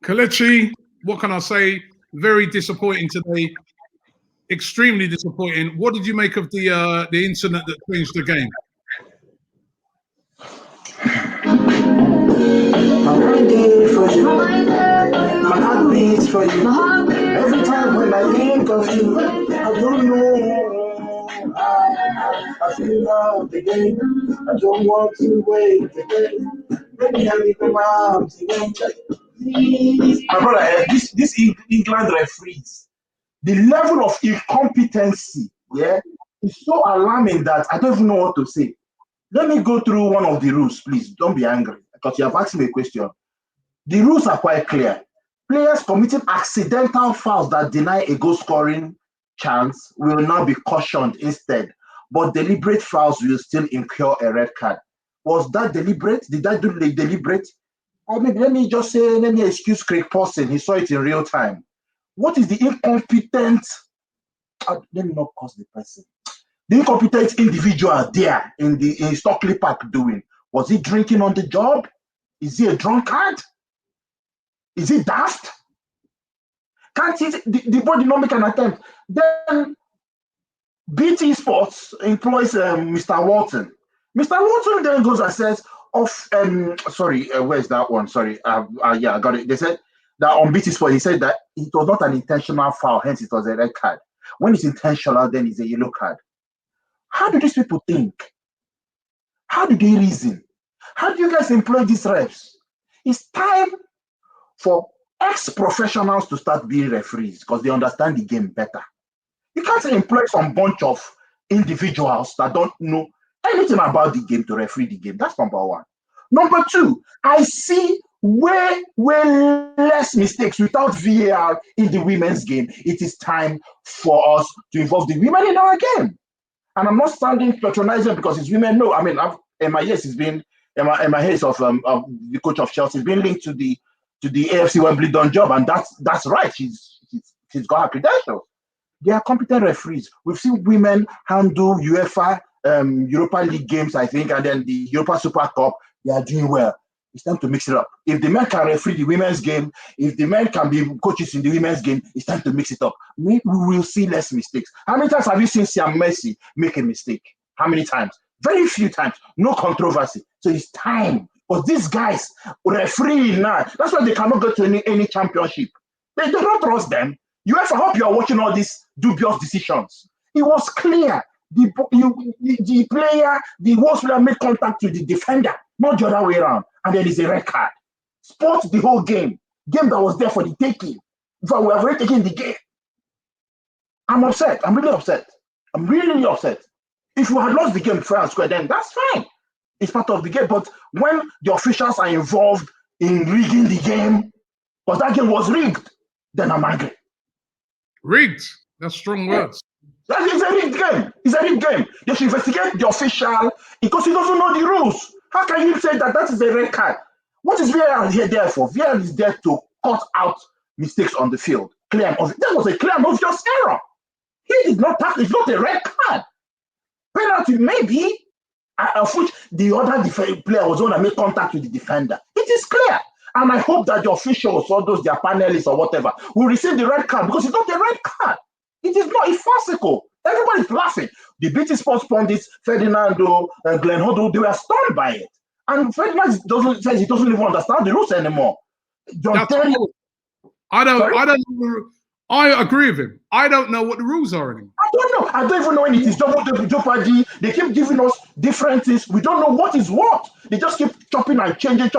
Kelechi, what can I say? Very disappointing today. Extremely disappointing. What did you make of the incident that changed the game? My heart beats for you. My heart beats for you. Every time when I think of you, I don't know. I feel love again. I don't want to wait again. Maybe I leave my arms again. My brother, this England referees, the level of incompetency, yeah, is so alarming that I don't even know what to say. Let me go through one of the rules, please. Don't be angry because you have asked me a question. The rules are quite clear. Players committing accidental fouls that deny a goal scoring chance will now be cautioned instead, but deliberate fouls will still incur a red card. Was that deliberate? Did I do deliberate? I mean, let me excuse Craig Paulson. He saw it in real time. What is the incompetent? Let me not cause the person. The incompetent individual there in Stockley Park doing? Was he drinking on the job? Is he a drunkard? Is he daft? Can't he, the body not make an attempt? Then BT Sports employs Mr. Walton. Mr. Walton then goes and says, where's that one? Sorry, yeah, I got it. They said that on BT Sports, he said that it was not an intentional foul, hence it was a red card. When it's intentional, then it's a yellow card. How do these people think? How do they reason? How do you guys employ these refs? It's time for ex-professionals to start being referees because they understand the game better. You can't employ some bunch of individuals that don't know anything about the game to referee the game. That's number one. Number two, I see way less mistakes without VAR in the women's game. It is time for us to involve the women in our game. And I'm not sounding patronizing because it's women. No, I mean, Emma Hayes has been Emma Hayes of the coach of Chelsea has been linked to the AFC Wimbledon job, and that's right. She's got her credentials. They are competent referees. We've seen women handle UEFA Europa League games, I think, and then the Europa Super Cup. They are doing well. It's time to mix it up. If the men can referee the women's game, if the men can be coaches in the women's game, it's time to mix it up. Maybe we will see less mistakes. How many times have you seen Siam Messi make a mistake? How many times? Very few times. No controversy. So it's time. But these guys referee now. That's why they cannot go to any championship. They do not trust them. I hope you are watching all these dubious decisions. It was clear. The worst player made contact with the defender, not the other way around. And then it's a red card. Sport the whole game. Game that was there for the taking. In fact, we have already taken the game. I'm upset. I'm really upset. I'm really upset. If you had lost the game fair and square, then that's fine. It's part of the game. But when the officials are involved in rigging the game, because that game was rigged, then I'm angry. Rigged? That's strong words. It's a rigged game. It's a rigged game. They should investigate the official because he doesn't know the rules. How can you say that is a red card? What is VAR here there for? VAR is there to cut out mistakes on the field. That was a clear and obvious error. He did not tackle. It's not a red card. Penalty maybe, of which the other player was the one that made contact with the defender. It is clear. And I hope that the officials or those, their panelists or whatever, will receive the red card because it's not a red card. It is not. It's farcical. Everybody's laughing. The BT Sports pundits, Ferdinando and Glenn Hoddle, they were stunned by it. And Ferdinand says he doesn't even understand the rules anymore. I agree with him. I don't know what the rules are anymore. I don't know. I don't even know when it is double jeopardy. They keep giving us different things. We don't know what is what. They just keep chopping and changing.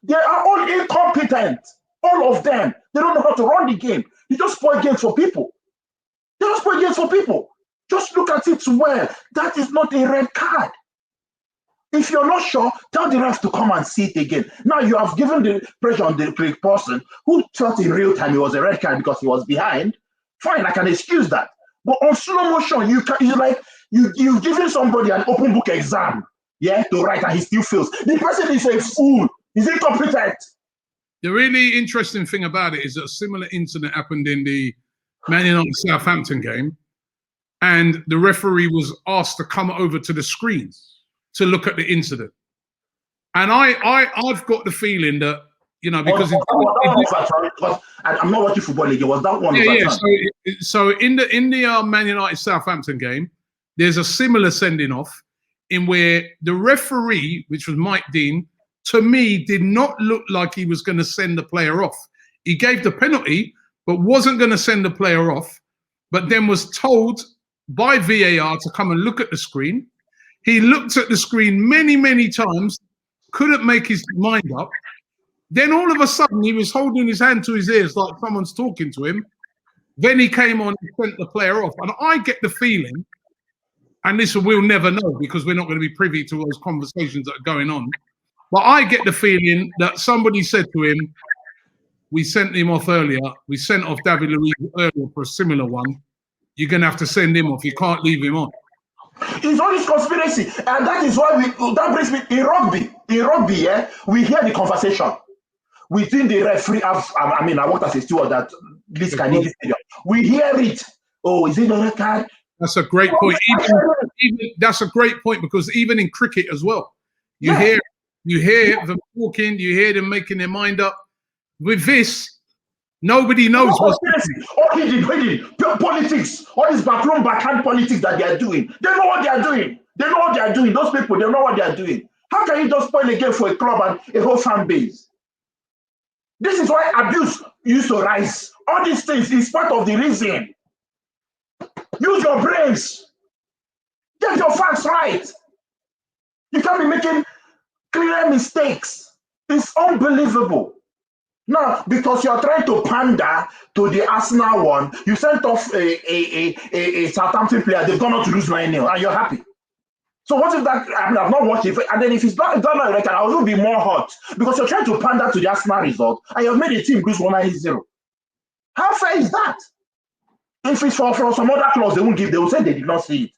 They are all incompetent. All of them. They don't know how to run the game. They just spoil games for people. Just look at it well. That is not a red card. If you're not sure, tell the ref to come and see it again. Now you have given the pressure on the person who thought in real time it was a red card because he was behind. Fine, I can excuse that. But on slow motion, you've given somebody an open book exam, to write, and he still fails. The person is a fool. He's incompetent. The really interesting thing about it is that a similar incident happened in the Man United Southampton game, and the referee was asked to come over to the screens to look at the incident. And I've got the feeling that you know, because I'm not watching football league. It was that one. Yeah. So in the Man United Southampton game, there's a similar sending off in where the referee, which was Mike Dean, to me did not look like he was going to send the player off. He gave the penalty, but wasn't going to send the player off. But then was told by VAR to come and look at the screen. He looked at the screen many, many times, couldn't make his mind up. Then all of a sudden, he was holding his hand to his ears like someone's talking to him. Then he came on and sent the player off. And I get the feeling, and this we'll never know because we're not going to be privy to those conversations that are going on, but I get the feeling that somebody said to him, we sent him off earlier. We sent off David Luiz earlier for a similar one. You're going to have to send him off. You can't leave him on. It's all this conspiracy. And that is why that brings me in rugby. In rugby, yeah, we hear the conversation within the referee. I worked as a steward that this Carnegie Stadium. We hear it. Oh, is it a red card? That's a great point. That's a great point because even in cricket as well, you hear them talking, you hear them making their mind up. With this, nobody knows what's happening. Pure politics, all this backroom backhand politics that they are doing. They know what they are doing. Those people, they know what they are doing. How can you just spoil a game for a club and a whole fan base? This is why abuse used to rise. All these things is part of the reason. Use your brains. Get your facts right. You can't be making clear mistakes. It's unbelievable. Now, because you're trying to pander to the Arsenal one, you sent off a Southampton player, they've gone on to lose 9-0, and you're happy. So what if that, I've not watched it, and then if it's not done on record, I will be more hot, because you're trying to pander to the Arsenal result, and you've made a team lose 1-0. How fair is that? If it's for some other clause they will say they did not see it.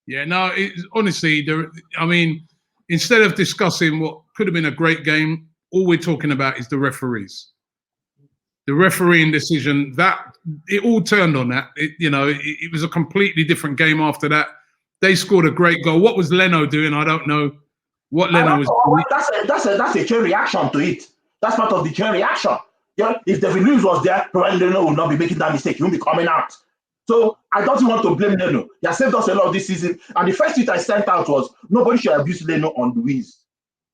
Yeah, no, honestly, instead of discussing what could have been a great game, all we're talking about is the referees. The refereeing decision, that it all turned on that. It was a completely different game after that. They scored a great goal. What was Leno doing? I don't know what Leno was doing. That's a chain reaction to it. That's part of the chain reaction. Yeah, if David Luiz was there, probably Leno would not be making that mistake. He won't be coming out. So I don't want to blame Leno. He has saved us a lot this season. And the first tweet I sent out was, nobody should abuse Leno on Luiz.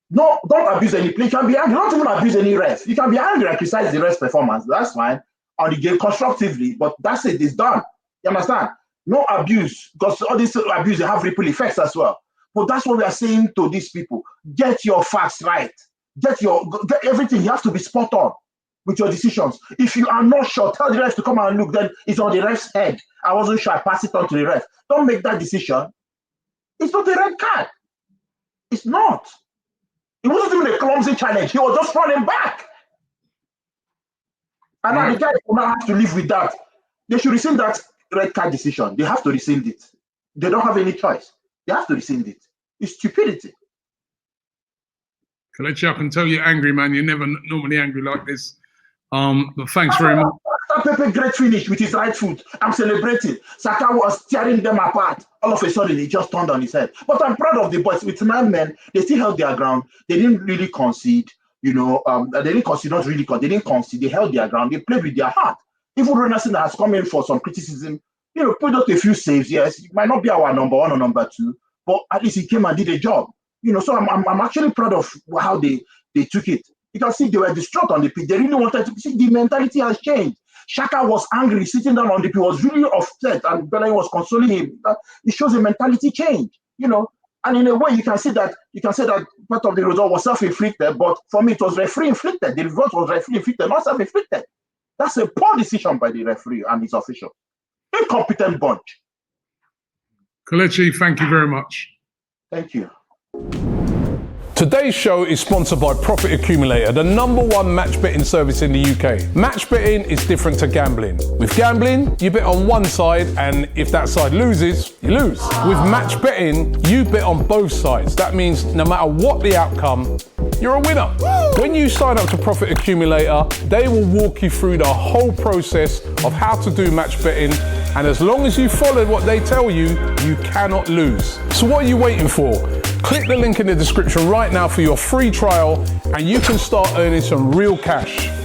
No, don't abuse any play. You can be angry. Don't even abuse any ref. You can be angry and criticize the ref's performance. That's fine. On the game constructively, but that's it. It's done. You understand? No abuse, because all this abuse, they have ripple effects as well. But that's what we are saying to these people. Get your facts right. Get everything. You have to be spot on with your decisions. If you are not sure, tell the ref to come and look. Then it's on the ref's head. I wasn't sure. I pass it on to the ref. Don't make that decision. It's not a red card. It's not. It wasn't even a clumsy challenge. He was just running back. And now the guy will now have to live with that. They should rescind that red card decision. They have to rescind it. They don't have any choice. They have to rescind it. It's stupidity. Kelechi, I can tell you're angry, man. You're never normally angry like this. But thanks very much. Pepe great finish with his right foot. I'm celebrating. Saka was tearing them apart. All of a sudden, he just turned on his head. But I'm proud of the boys. With 9 men, they still held their ground. They didn't really concede. They didn't concede. They didn't concede. They held their ground. They played with their heart. Even Renasson has come in for some criticism. Put out a few saves. Yes, it might not be our number 1 or number 2, but at least he came and did a job. So I'm actually proud of how they took it. You can see they were distraught on the pitch. They really wanted to see the mentality has changed. Shaka was angry, sitting down on the pitch, was really upset, and Belen was consoling him. It shows a mentality change, And in a way, you can say that part of the result was self-inflicted, but for me, it was referee-inflicted. The result was referee-inflicted, not self-inflicted. That's a poor decision by the referee and his official. Incompetent bunch. Kelechi, thank you very much. Thank you. Today's show is sponsored by Profit Accumulator, the #1 match betting service in the UK. Match betting is different to gambling. With gambling, you bet on one side, and if that side loses, you lose. With match betting, you bet on both sides. That means no matter what the outcome, you're a winner. When you sign up to Profit Accumulator, they will walk you through the whole process of how to do match betting, and as long as you follow what they tell you, you cannot lose. So what are you waiting for? Click the link in the description right now for your free trial and you can start earning some real cash.